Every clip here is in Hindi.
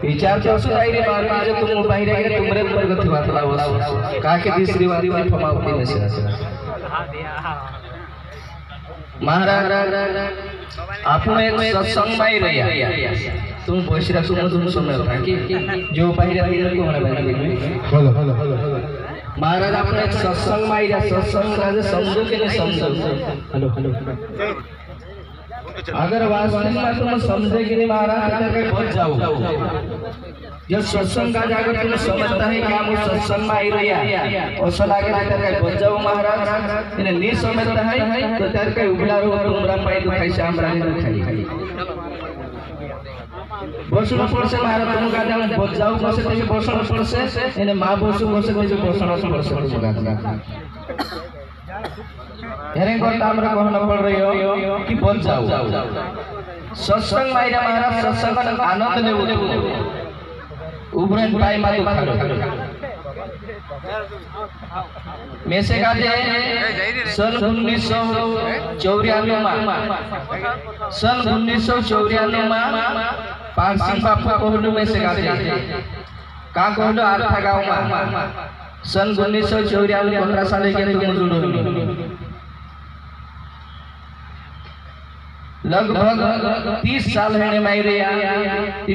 विचार चौसो आईरे बार आज तुम बाहर आगे तुमरे ऊपर गति बात लाओ का के तीसरी बात में फमावती में से महाराज आपने एक सत्संग में रहिया तुम बोशरा तुम सुन रहे कि जो बाहर आगे को होना बाहर महाराज आपने एक सत्संग में रहिया सत्संग राज समझो के नहीं समझो हेलो अगर वास्तविक में तुम समझे कि नहीं महाराज करके पहुंच जाओ जब सत्संग का जाकर तुम समझता है क्या मुझ सत्संग में आई रही और सलाह के करके पहुंच जाओ महाराज इन्हें नहीं समझता है तो करके उगला रो तुमरा पाई दुखाई शाम रानी दुखाई बसुन पर से महाराज तुम का जाओ पहुंच जाओ बसे तो बसुन पर से इन्हें मां बसु बसे तो बसुन पर से तुम का हेरें को तामरा कहना पड़ रही हो कि बोल जाओ सत्संग मायरा महाराज सत्संग का आनंद ले उबरन पाई मारो खालो में से काजे सन 1994 सन 1994 पारसी बापू कहलु में से काजे का कहलु आर्था गांव में सन 1994 15 साल के तुम जुड़ो लगभग 30 साल है मायरिया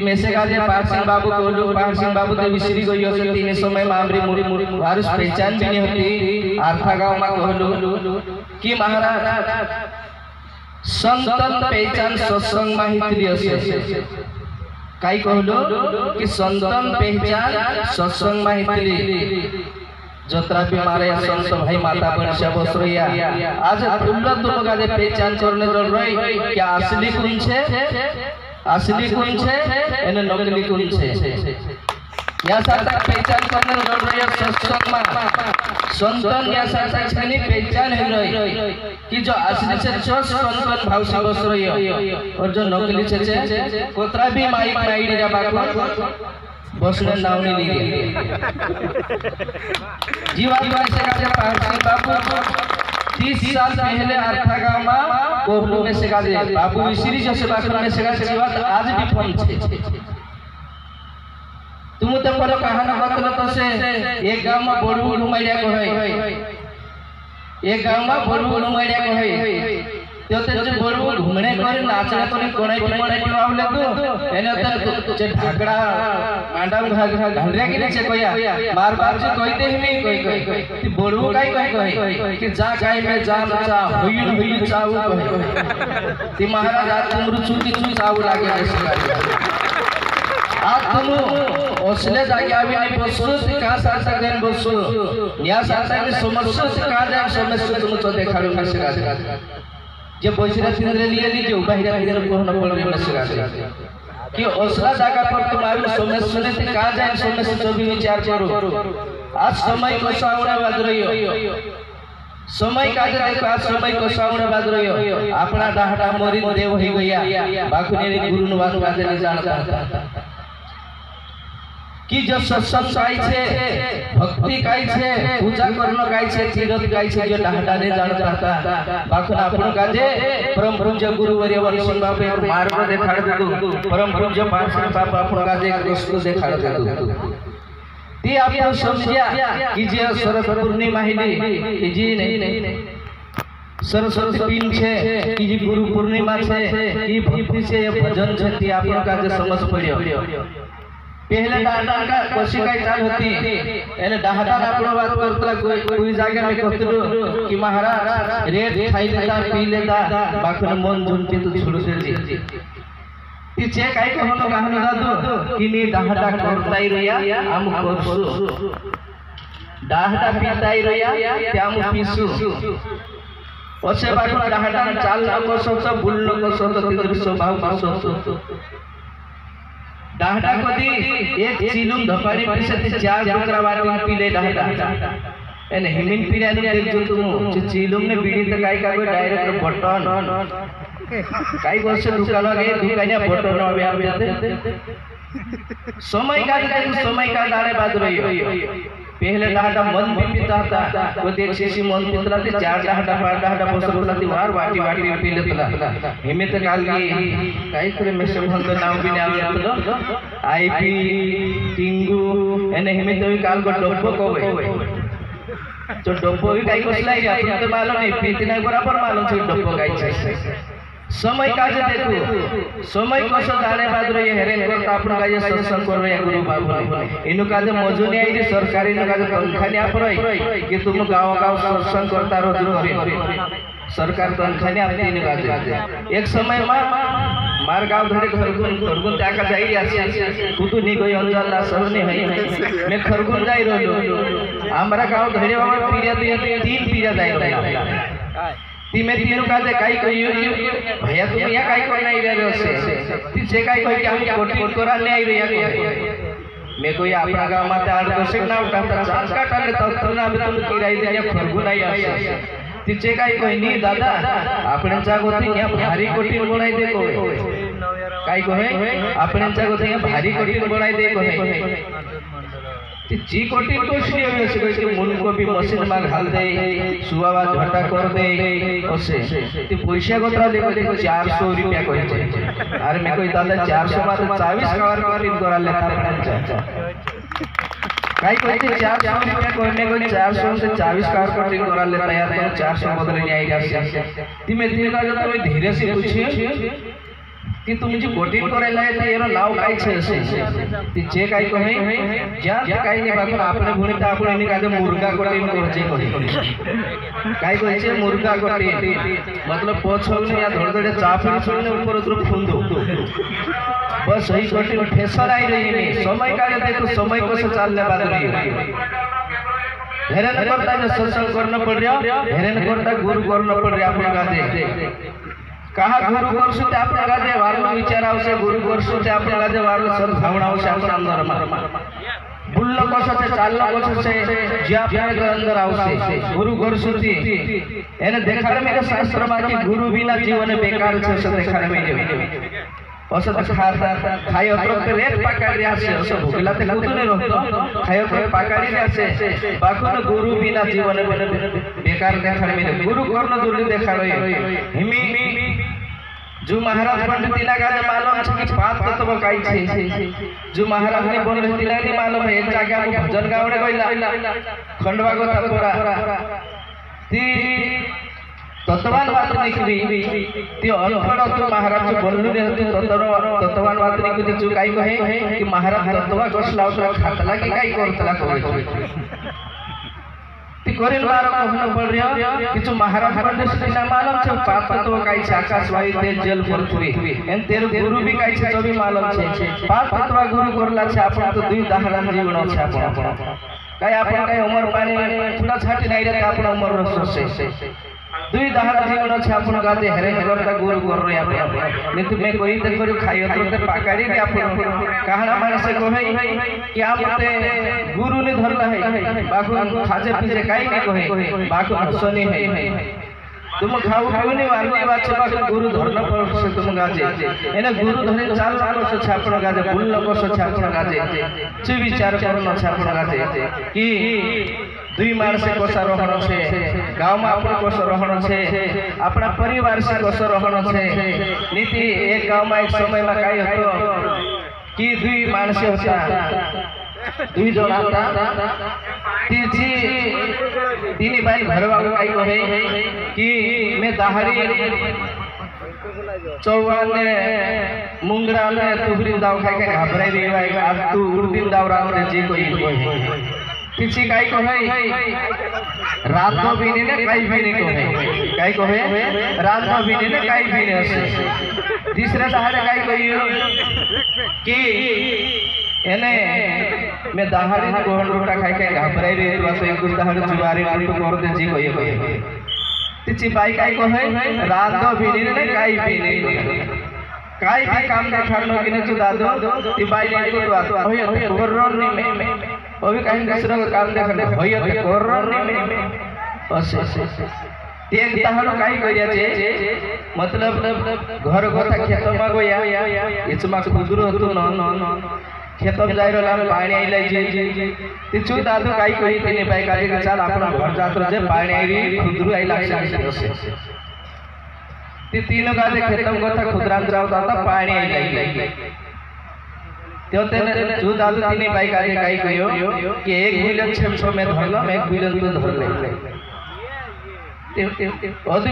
में से काजे पारसी बाबू कहलु पारसी बाबू ते विसरी गई हो तीन समय मामरी मुरी मुरी वारिस पहचान भी नहीं होती आर्था गांव में कहलु कि महाराज संतन पहचान सत्संग में हितरी असे काई कहलु कि संतन पहचान सत्संग में हितरी जत्रा भी मारे संत भाई माता बनिशा बसरैया आज तुमला तुम का पहचान करने चल रही क्या असली कौन छे एने नकली कौन छे या साथ पहचान करने चल रही है सत्संग में संतन या साथ छनी पहचान है रही कि जो असली से जो संतन भाव से बसरैया और जो नकली छे कोतरा भी माई माई रे बाको बसने नाव नहीं ली जीवात्मा से काजे पारसी बापू 30 साल पहले आर्था गांव में कोहलू में से काजे बापू विसरी जैसे बापू में से काजे जीवात आज भी फोन छे तुम तो पर कहाना बतल तो से एक गांव में बड़ू बड़ू मैया को है एक गांव में बड़ू बड़ू मैया को है तो जो बड़ू घूमने करे नाचने करे कोने टिमने टिवावले तो एने तो जे ढाकड़ा मांडा घालरे के नीचे कोया मार बाप जी कहते ही नहीं कोई कि बड़ू काई कहे कि जा काई में जा जा हुई चाऊ कहे ती महाराज आज तुमरु छुटी छुटी चाऊ लागे आज तुम ओसले जाके अभी नहीं बसो का सासा दिन बसो या सासा के समस्या से का जाए समस्या तुम तो देखाड़ो में से जे बसरा तिंद्रे लिए ली जो बाहर बाहर को न पड़ में से कि ओसला जगह पर तुम्हारी समस्या से का जाए समस्या जो भी विचार करो आज समय को सावड़ा बाज रही हो समय का देखो आज समय को सावड़ा बाज रही हो अपना डाहटा मोरी देव हो गया बाकुने गुरु नवान बाजे नहीं जानता कि जो सत्संग गाय छे भक्ति गाय छे पूजा करनो गाय छे तीरथ गाय छे जो डाहटा ने जानता था बाखन आपन काजे परम पूज्य गुरु वर्यवर बाबू और मार्ग देखाड़ दो परम पूज्य पारसी बाबू आपन काजे कृष्ण देखाड़ दो ती आपन समझिया कि जे सरस्वती पूर्णिमा हिली कि जी नहीं सरस्वती पीन छे कि जी गुरु पूर्णिमा छे कि भक्ति से भजन छे ती आपन काजे समझ पड़ियो पहले डाटा का कोशिका चाल होती एने डाटा आपनो बात करतला कोई जगह में कहतलो कि महाराज रेत खाई लेता पी लेता बाखन मन झुनके तो छोड़ दे ती चे काई कहनो कहनो दादू कि नी डाटा करताई रहिया हम करसु डाटा पीताई रहिया ते हम पीसु ओसे बाखन डाटा चाल न करसो सब भूल न करसो तो तिदर स्वभाव करसो डाहटा कदी एक चिलुम धपारी पिसे चार बकरा वाटी पीले डाहटा एने हिमिन पीरे ने देख जो तुम चिलुम ने बीड़ी त काई का डायरेक्ट बटन काई वर्ष दुकान लगे दुकानिया बटन अबे आप समय का दाड़े बाज रही हो पहले डाटा मन भी पीता था वो देख से मन पीतला ते चार डाटा पांच डाटा बसला ती वार वाटी वाटी पी लेतला हिमेत काल की काही करे में सब हम नाम भी नाम लेतलो आईपी टिंगू एने हिमेत भी काल को डब्बो कोवे तो डब्बो भी काही कसलाई आपण तो मालूम नहीं पीती नाही बराबर मालूम छे डब्बो काही छे समय काज देखो समय कसो जाने बाद ये हेरेन करता आपण काज सत्संग कर रे गुरु बाबू इनु काज मजुनी आई रे सरकारी न काज तनखानी आपरई कि तुम गांव गांव सत्संग करता रोज सरकार तनखानी आपती इनु काज एक समय मार गांव धरे खरगुन त्याका जाई आसी कुतु नी कोई अंजल ना सहने है मैं खरगुन जाई रोलो हमरा गांव धरे बाबा पीरिया तीन पीरिया जाई रोलो ती में तीनों काजे काई कोई भैया तुम यहाँ काई कोई नहीं रहे हो ती से काई कोई क्या हम कोट कोरा ले आई रही है मैं कोई अपना गांव माते आड़ तो से ना उठाता चांस का टाले तो ना अभी तुम किराए दे या खरगुन आई आसे ती से काई कोई नहीं दादा अपने जागोती क्या भारी कोटी बनाई दे को काई को है अपने जागोती क्या भारी कोटी बनाई दे को है जी कोटी कोशनी है से कोई मुन को भी मशीन में घाल दे सुवावा घटा कर दे ओसे ती पैसा गोत्रा देखो 400 रुपया कोई अरे मैं कोई दादा 400 मात्र 24 कवर कटिंग करा लेता काई कोई 400 रुपया कोई ने कोई 400 से 24 कवर कटिंग करा लेता यार तो 400 बदले नहीं आएगा ती में ती का जो तो धीरे से पूछिए कि तुम जी कोटिंग करायला आहे ते एरो नाव काय छे ती जे काय कहे ज्या काय ने बाकी आपने भूने त आपण एनी काजे मुर्गा कोटिंग करजे काय कहछे मुर्गा कोटिंग मतलब पोछौने या धड़धड़े चाफी छोड़ने ऊपर उतर फुंदो बस सही कोटिंग ठेसर आई रही है समय का देखो समय को से चलने बाद रही हेरन करता जो सत्संग करना पड़ रहा हेरन करता गुरु करना पड़ रहा आपण काजे कहा गुरु करसु ते आपण गाजे वारलो विचार आवशे गुरु करसु ते आपण गाजे वारलो सर भावना आवशे आपण अंदर मा बुल्लो कसो ते चाललो कसो से जे आपने अंदर आवशे गुरु करसु ती एने देखाड़ में के शास्त्र मा कि गुरु बिना जीवन बेकार छे से देखाड़ में जे औसत खाता खायो तो रेत पाकाड़ी आसे औसत भूखला ते कुतो ने रहतो खायो तो पाकाड़ी आसे बाकुन गुरु बिना जीवन बेकार देखाड़ में गुरु करनो दुर्ली देखाड़ो हिमी जो महाराज पंडित तिला का मालूम है कि पाप तत्व काई छे जो महाराज ने बोल तिला नहीं मालूम है एक जगह को भजन गावड़े गइला खंडवा को तपोरा ती तत्वान बात निकली ती अनपढ़ तो महाराज बोलनु रे तत्वान बात निकली जो काई कहे कि महाराज तत्वा कसला उतरा खातला कि काई करतला कहै ती कोरिन बार कहन पड़ रहा कि जो महाराज पंडित तिला मालूम छे पाप तत्व काई छे आकाश वायु तेज जल पृथ्वी एन तेरो गुरु भी काई छे तो भी मालूम छे पाप तत्व गुरु करला छे आपण तो दुई दाहरण जीवन छे आपण काई आपण काई उमर पानी पूरा छाटी नहीं रहता आपण उमर रस से दुई दहाड़ा जीवन छे आपण गाते हेरे करता गुरु कर रे आपण नहीं तो मैं कोई तक करू खाइयो तो ते पाकाड़ी दे आपण कहाना मानस कहे कि आपते गुरु ने धरला है बाकु खाजे पीछे काई के कहे बाकु सुनी है तुम खाऊ खाऊ नहीं वाली बात छे बाकु गुरु धरना पर से तुम गाजे एने गुरु धरे चाल चाल से छापण गाजे भूल को से छापण गाजे ची विचार करनो छापण गाजे कि दुई मार से कोसा रहन छे गांव में अपन कोसा रहन छे अपना परिवार से कोसा रहन छे नीति एक गांव में एक समय में काई हतो कि दुई मार से होता दुई जन आता तीन भाई घरवा को काई कहे कि मैं दाहरी चौवान ने मुंगरा ने तुबरी दाव खाई के घबराई रे आज तू उर्दिन दाव राव रे जे कोई कहे किसी काई को है रात को बीने ने काई बीने को है काई को है रात को बीने ने काई बीने से तीसरा दहाड़े काई को कि एने मैं दहाड़ी गोहन रोटा खाई के घबराई रे तो एक दहाड़े जुआरी तो कर दे जी कोई तिची बाई काई को है रात को बीने ने काई बीने काई भी काम देखानो कि ने दादो ती बाई ने को तो होय कोरोन में वो भी कहीं दूसरा का काम देखने होय तो कोरोन में बस एक दहाड़ो काई करिया छे मतलब घर कथा खेत में गया इचमा कुदुर हतो न खेतम जाई रहला पानी आइले जे तिचु दादू काई कही तिने बाई काजे के चाल आपन घर जात जे पानी आइरी खुदरू आई लागसे ती तीनों काजे खेतम कथा खुदरांतराव दाता पानी आइले त्यो तेने चु दादू तिने बाई काजे काई कहियो कि 1 बिलियन 600 में धरलो 1 बिलियन तो धर ले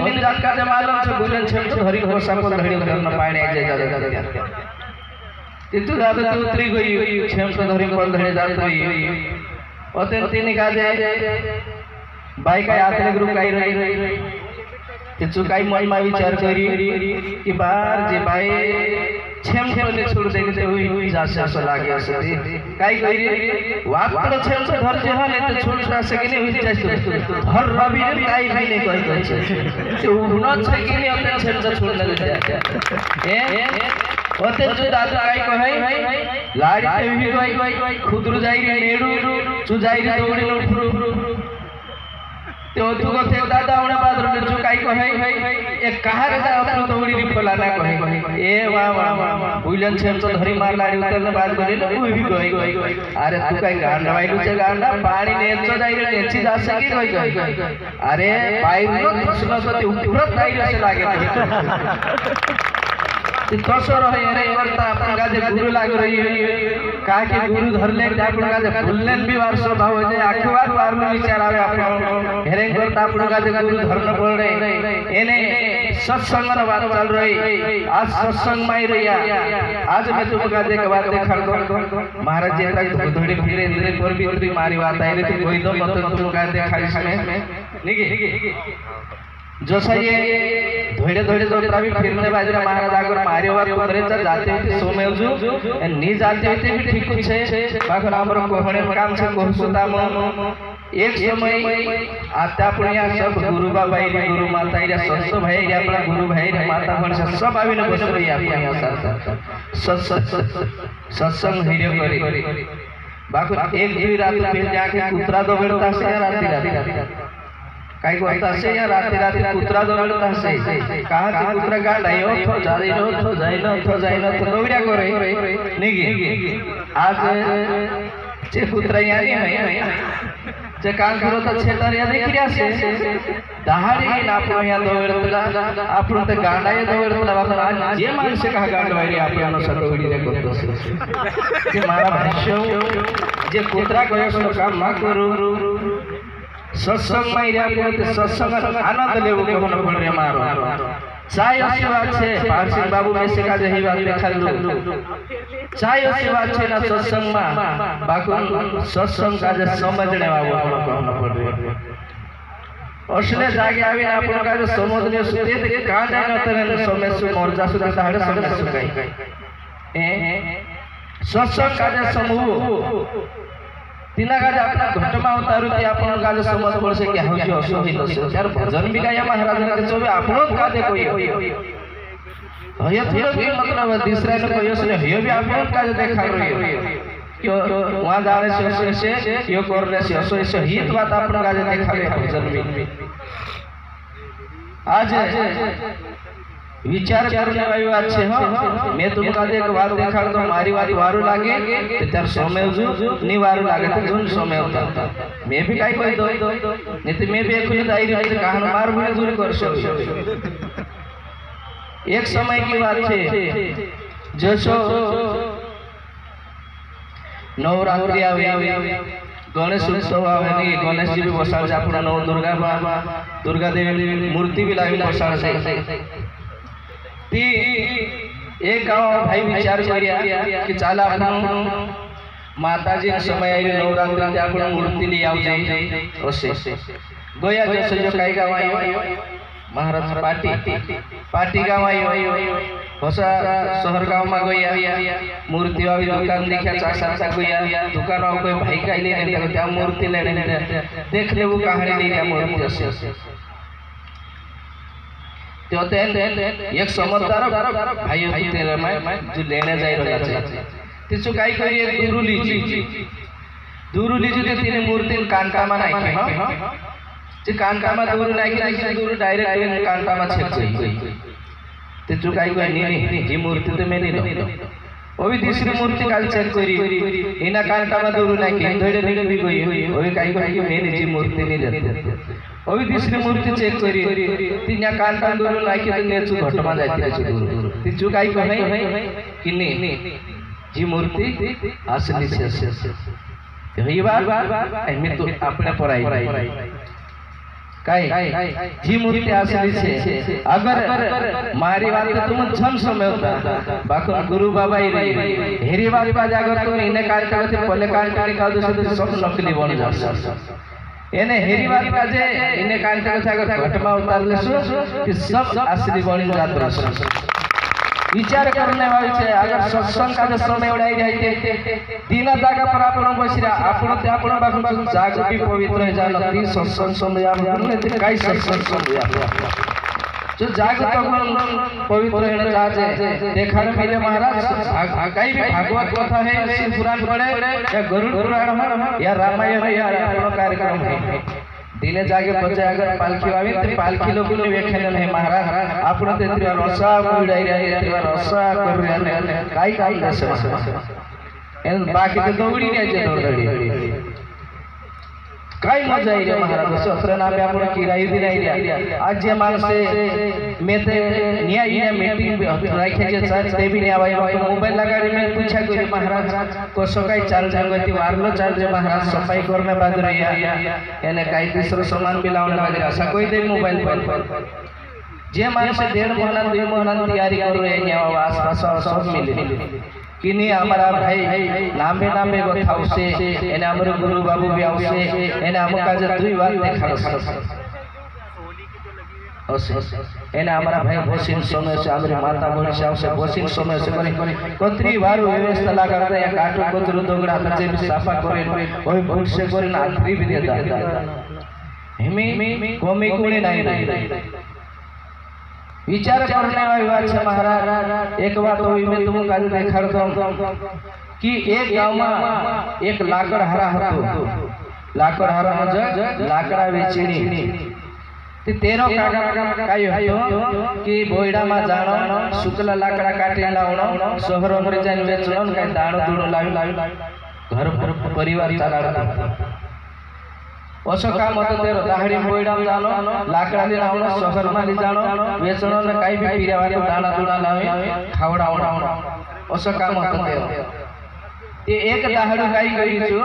दिन रात का मालूम छे बिलियन 600 धरी हो सब धरी करना पानी आई जा किंतु दादू तो उतरी गई 600 धरी कोल धरे जात रही ओते तीन काजे बाई का आतले ग्रुप काई रही किंतु काई मन में विचार करी कि बार जे बाई 600 ने छोड़ दे के हुई जासे असो लागे असती काई करी वात्र 600 धर जे हले तो छोड़ ना सके ने हुई जासे धर रवि ने काई भी नहीं कहि छे तो उना छे कि ने ओते 600 छोड़ ले जाए ओते जो दादू काई कहे लाड़ी पे भी कोई खुदरू जाई रे नेडू चु जाई रे दौड़ी नो फुरु तो तू को थे दादा उने बाद रे जो काई कहे ए कहा रे दा अपन दौड़ी री फलाना कहे ए वाह वाह बुलन छेम तो धरी मार लाड़ी उतर ने बात करे तू भी कहे अरे तू काई गांडा वाइलू छे गांडा पानी नेचो जाई रे नेची जा सकी कहे अरे पाई नो कृष्ण सती उपरत नाई रे से लागे कसो रहे अरे वर्ता अपन गाजे गुरु लाग रही का कि गुरु धरले अपन गाजे भूललेन भी वार स्वभाव हो जाए आखवार वार में विचार आवे अपन हेरे करता अपन गाजे गुरु धरना पड़े एने सत्संग रा बात चल रही आज सत्संग में रहिया आज मैं तुम गाजे के बात देखा दो महाराज जी तक धोड़ी फिरे इंद्र पर भी उतरी मारी बात आई रे तो कोई दो मत तुम गाजे देखा इसमें निके जो सही धोड़े धोड़े जो भी फिरने बाजरा महाराज आगर मारे बार कुमरे जाते होते सोमेजु नी जाते होते भी ठीक कुछ है बाखर हमरो कोहणे काम से कोहसुता म एक समय आता अपन यहाँ सब गुरु बाबा रे गुरु माता रे संत भाई रे अपना गुरु भाई रे माता बन सब आविने बस रही अपन यहाँ सत्संग हीरो करी बाखर एक दुई रात फिर जाके कुतरा दो बेड़ता से रात काई को आता से या रात कुतरा दौड़ता से कहां से कुतरा गांडा यो थो जाई रो थो जाई ना तो दौड़िया करे निगी आज जे कुतरा यानी है जे कान करो तो छेतर या देखिया से दहाड़ी ना आपन या दौड़तला आपन तो गांडा ये दौड़तला बाबा आज जे मानुष कहा गांडा वाली आपन सतोड़ी रे करतो से जे मारा भाष्य जे कुतरा कयो सो काम मा करू सत्संग में रे सत्संग आनंद लेबो के मन पड़ रे मारो चाहे अच्छी बात है पारसी बाबू में से का यही बात देखा लो चाहे अच्छी बात है ना सत्संग में बाकू सत्संग का जे समझने बाबू मन पड़ रे असले जागे आवी ना अपन का जे समझने सुते ते का जाय न तने समय सु मोरजा सुदा ताड़े समय सुकाई ए सत्संग का जे समूह तिना गाजे अपना घटमा उतारू ते आपन गाजे समझ पड़ से क्या होई असो हिलो से यार भजन भी गाया महाराज के चोबे आपन गाजे कोई हय थोड़ा भी मतलब दूसरा ने कोई से हय भी आपन गाजे देखा रही क्यों वहां जा रहे से यो कर रहे से असो से हित बात आपन गाजे देखा रे भजन भी आज विचार करने वाली बात छे हो मैं तुम का एक बात देखा तो मारी बात वारू लागे तो त्यार सोमेजु नी वारू लागे तो जोन सोमे होता मैं भी काई कोई दो नहीं तो मैं भी एक दाई रे कहां मार भी दूर कर सो एक समय की बात है जसो नवरात्रि आवे गणेश उत्सव आवे नहीं गणेश जी भी बसाड़ जा पूरा नव दुर्गा देवी मूर्ति भी लागी बसाड़ से ती एक गांव भाई विचार करिया कि चला अपन माताजी के समय आई नवरात्रि ते अपन मूर्ति ले आउ जाई ओसे गोया जैसे जो काई गांव आयो महाराज पार्टी गांव आयो होसा शहर गांव में गोया मूर्ति वाली दुकान देखा चाचा सा गोया दुकान में कोई भाई का ले ने त्या मूर्ति लेने देख ले वो कहानी ले मूर्ति ओसे तो एक समझदार भाई तेरे में जो लेने जाई रहा है तिसु काई करिए दूर लीजी ते तिने मूर्ति कांटा में नाखी हां जे कांटा में दूर नाखी ते दूर डायरेक्ट कांटा में छेक गई तिसु काई कोई नी जी मूर्ति तो मैं नहीं लो ओवी तीसरी मूर्ति काल चेक करी इना कान कामा दूर ना के धोड़े निकल भी गई ओवी काई को कि मैं निजी मूर्ति नहीं लेते ओवी तीसरी मूर्ति चेक करी तिन्या कान कान दूर ना के तो नेचु घटमा जाती छु दूर तिचु काई को नहीं किने जी मूर्ति असली से रही बात मैं तो अपने पराई जी मूर्ति असली से अगर मारी बात तुम छन समय होता बाको गुरु बाबा ही रही हेरी बात अगर तुम इन्हें कार्य करते पहले कार्य करने का तो सब नकली बन जाता एने हेरी बात जे इन्हें कार्य करते अगर घटमा उतार ले कि सब असली बन जाता विचार करने वाली छे अगर सत्संग का समय उड़ाई जाए तीन जगह पर आपण बसिरा आपण ते आपण बाकु जाग भी पवित्र है जान ती सत्संग समय आपने ते काई सत्संग समय जो जाग तो पवित्र है जाजे देखा मिले महाराज काई भी भागवत कथा है शिव पुराण पढ़े या गरुड़ पुराण या रामायण या आपण कार्यक्रम है दिने जागे बच्चे अगर पालखी आवी ते पालखी लोग ने व्याख्यान है महाराज आपण ते त्रिवा रसा मुडाई रे त्रिवा रसा कर रे काई काई दस एन बाकी तो दौड़ी रे जे दौड़ी काई मजा आई रे महाराज सत्र नाम पे आपण किराई दी नहीं आज जे मानसे मेते निया इने मीटिंग राखे जे सर ते भी ने आवाई मोबाइल लगा रे मैं पूछा कोई महाराज को सकाई चाल जंगती वारलो चाल जे महाराज सफाई करने बाद रे एने काई तीसरो सामान बिलावने बाद आशा कोई दे मोबाइल पर जे मानसे 1.5 महीना 2 महीना तैयारी कर रे ने आसपास सब मिले किनी हमारा भाई नामे नामे बताओ से एने हमर गुरु बाबू भी आवसे एने हम का जे 2 बार देखा एने हमारा भाई बसिन समय से हमारी माता बोली से आवसे बसिन समय से करे कतरी बार व्यवस्था लगा रे काटो कतरो दोगड़ा जे भी साफा करे ओई भूल से करे ना आखरी भी देता हिमी कोमी कोणी नहीं विचार करने वाली बात है महाराज एक बात हुई मैं तुम काल देखा कि एक गांव में एक लाकड़ हरा हतो लाकड़ हरा मज लाकड़ा बेचीनी ते तेरो काका काई हतो कि बोइडा में जानो शुक्ला लाकड़ा काटे लावणो शहर में जान बेचणो काई दाणो दूणो लावी घर परिवार चलाडतो ओसो काम होतो तेरो दाहडी बोइडाम जानो लाकड़ा ले लावणो शहर में ले जानो बेचणो ने काई भी पीरावा तो दाना दूणा लावे खावडावणो ओसो काम होतो तेरो ये एक दाहडी काई गई छु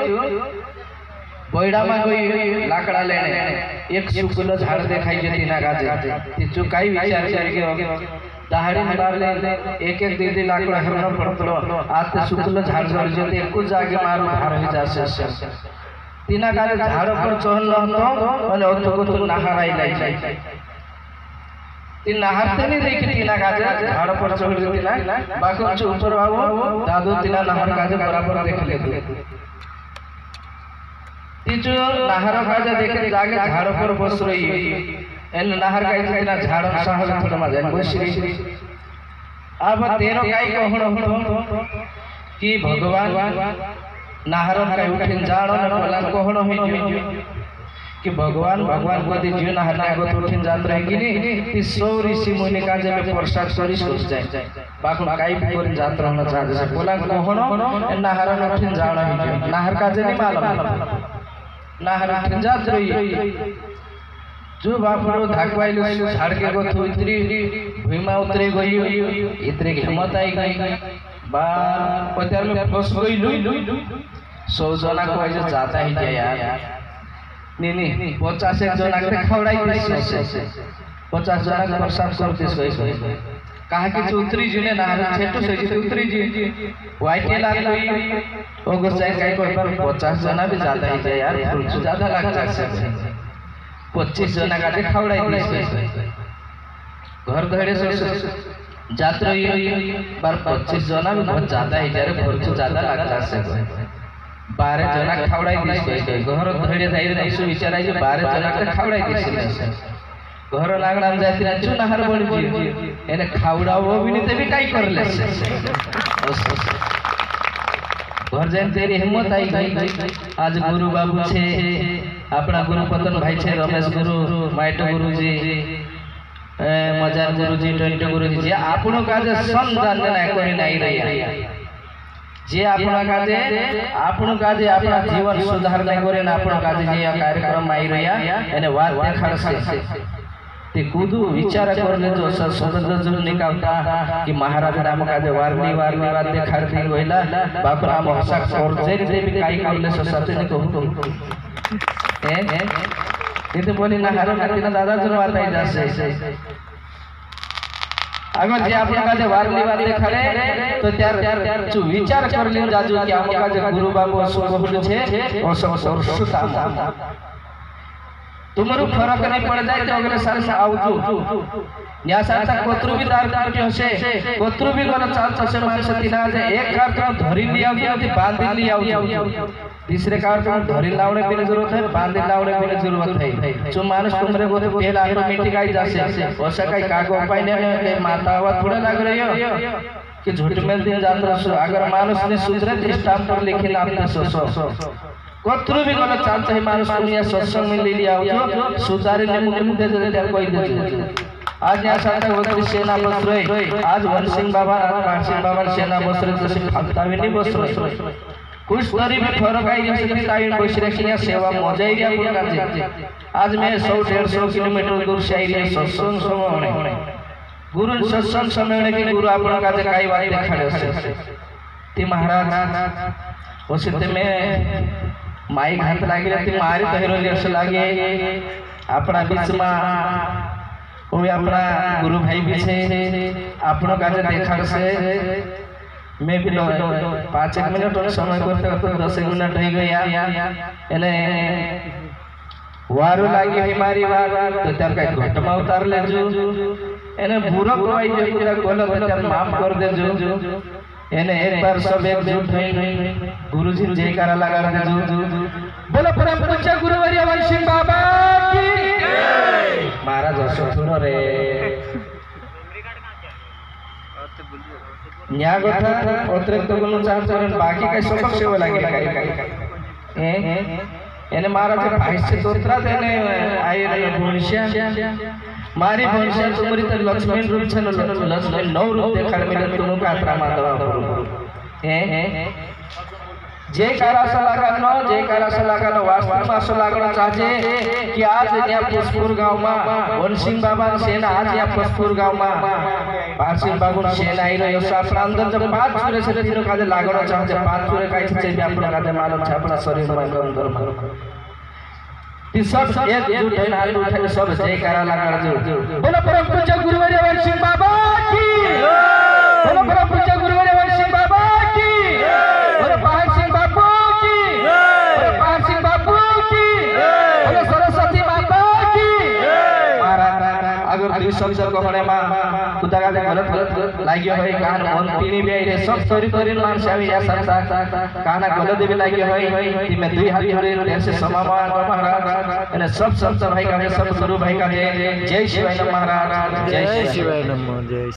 बोइडा में कोई लाकड़ा लेने एक सुकुलो झाड़ देखाई जेती ना गाजे ती चु काई विचार करके दाहडी मार ले एक एक दीदी लाकड़ा हरनो पड़तलो आते सुकुलो झाड़ झड़ जेते एको जागे मारो भार हो जासे तीना काले झाड़ पर चढ़ल रहतो माने ओतो को नहाराई लाई तीन नहारते नहीं देखी तीना काजे झाड़ पर चढ़ जेती ना बाको ऊपर बाबू दादू तीना नहर काजे बराबर देख ले तीजो नहर काजे देखे जागे झाड़ पर बस रही एन नहर काई तीना झाड़ सहल थोड़ा मजा बस रही अब तेरो काई कहणो कि भगवान नाहरन का उठिन जानो न बोला कहणो है कि भगवान को दी जीव नाहरना को उठिन जात रहे कि नहीं ती सौ ऋषि मुनि का जब प्रसाद करी सोच जाए बाको काई भी कर जात रहना चाहते से बोला कहणो नाहरन उठिन जानो है नाहर का जे नहीं मालूम नाहर उठिन जात रही जो बापरो धाकवाइलो झाड़ के को उतरी भूमा उतरे गई इतरे की हिम्मत आई गई बा पत्यार में फंस गई लुई 100 जना को ऐसे जाता ही क्या यार नहीं 50 जना के खवड़ाई 50 जना को प्रसाद करते सोई कहा कि उतरी जी ने नहर छेटो से उतरी जी व्हाइट लाग गई ओगो जाए काई को 50 जना भी जाता ही क्या यार ज्यादा लग जाए 25 जना का खवड़ाई घर धड़े से जात रही पर 25 जना भी बहुत ज्यादा है जरे खर्च ज्यादा लगता है 12 जना खवड़ाई दिस घर धड़े जाई रे सु विचार आई 12 जना के खवड़ाई दिस घर लागड़ा जाती ना चु नहर बड़ी जी एने खवड़ा वो भी नहीं भी काई कर ले घर जान तेरी हिम्मत आई गई आज गुरु बाबू छे अपना गुरु पतन भाई छे रमेश गुरु माइटो गुरुजी मजार गुरुजी टंटो गुरुजी जे आपनो काजे सन जानने ना कोई नहीं रही जे आपणा काजे आपणा जीवन सुधारणे करे ने आपणा काजे जे कार्यक्रम आई रह्या एने वात देखाडશે ते कूदू विचार करले जो स्वतंत्र जुग निकालता कि महाराज नाम काजे वारली वात देखाडती गोयला बापरा मोहसा कोरजे रे भी काई करले सते ने कहतो ते बोली ना हारो कातीना दादा जन वात आई जासे अगर जे आपणा काजे वारली वात देखाडे तो त्यार जो विचार करले जाजू कि आम काजे गुरु बाबू असो बहुल छे ओसो सुताम तुम्हारू फरक नहीं पड़ जाए तो अगले साल से आवजो या साथ कोत्रु भी दार काटी हसे कोत्रु भी गन चाल चसे मानस तिना जे एक कार तो धरी लिया कि बांधी लिया तीसरे कार तो धरी लावणे बिना जरूरत है बांधी लावणे बिना जरूरत है जो मानुष तुमरे को पहला आरो मिट्टी गाई जासे ओसा काई कागो पाइने के माता हवा थोड़ा लग रही हो कि झूठ में दिन जात रसो अगर मानुष ने सुधरे तो स्टाम्प पर लिखे आपने सो कोत्रु भी गलत चालता है मानुष को या सत्संग में ले लिया हो सुधारे ने मुझे दे दे कोई दे आज यहाँ साथ वक्त सेना बस रहे आज वन सिंह बाबा कान सिंह बाबा सेना बस रहे तो सिर्फ फलता भी नहीं बस रहे कुछ तरी भी फर्क आई जैसे कि ताई बस रहे कि सेवा मजा ही क्या करते आज मैं 100-150 किलोमीटर दूर से आई रही सत्संग समय गुरु सत्संग समय की गुरु अपना का काई बात देखाड़े ती महाराज ओसे में माइक हाथ लागी रहती मारी तो हेरो लेस लागे अपना बीच में ओ अपना गुरु भाई भी छे आपनो काजे देखाड़ से मैं भी 5 मिनट और समय करते करते 10 मिनट रह गया एने वारो लागी बीमारी वार तो त्यार का घटमा उतार ले जो एने बुरा कोई जो पूरा गलत त्यार माफ कर दे जो एने एक बार सब एकजुट થઈ गुरुजी जयकारा लगा दे जो बोलो परम पूज्य गुरुवर्य वन सिंह बाबा की जय महाराज असो थोड़ो रे न्या गोथा अतिरिक्त गुण चार बाकी का सबक सेवा लागे एने महाराज भाई से तोत्रा देने आई रे भुणिया मारी भविष्य तुम्हारी तो लक्ष्मी रूप छे लक्ष्मी 9 रूप देखाड़ मिले तुनु कात्रा माधवा जे कारासा लगानो वास्तव में असो लागनो चाहे कि आज यहाँ पुष्पुर गांव में वनसिंह बाबा सेना आज यहाँ पुष्पुर गांव में पारसिंह बाबू सेना आई रही है अपना अंदर जब 5 सूर्य से तीनों काजे लागनो चाहे 5 सूर्य काई छे अपना काजे मालूम छे अपना शरीर में अंदर में सब एकजुट है हाथ उठा सब जयकारा लगा जो बोलो परम पूज्य गुरुवर्य वन सिंह बाबा की बोलो परम पूज्य गुरुवर्य वन सिंह बाबा की बोलो पहाड़ सिंह बापू की बोलो पहाड़ सिंह बापू की बोलो सरस्वती माता की महाराज अगर दुई शब्द कहने में कुदागा गलत लागी होय कान मन पीनी भी रे सब तोरी मान से आवी या संता काना गलत भी लागी होय कि मैं दुई हाथ जोड़े ऐसे समामान महाराज एने सब संत भाई का सब गुरु भाई का जय शिवाय नमः महाराज जय शिवाय नमः जय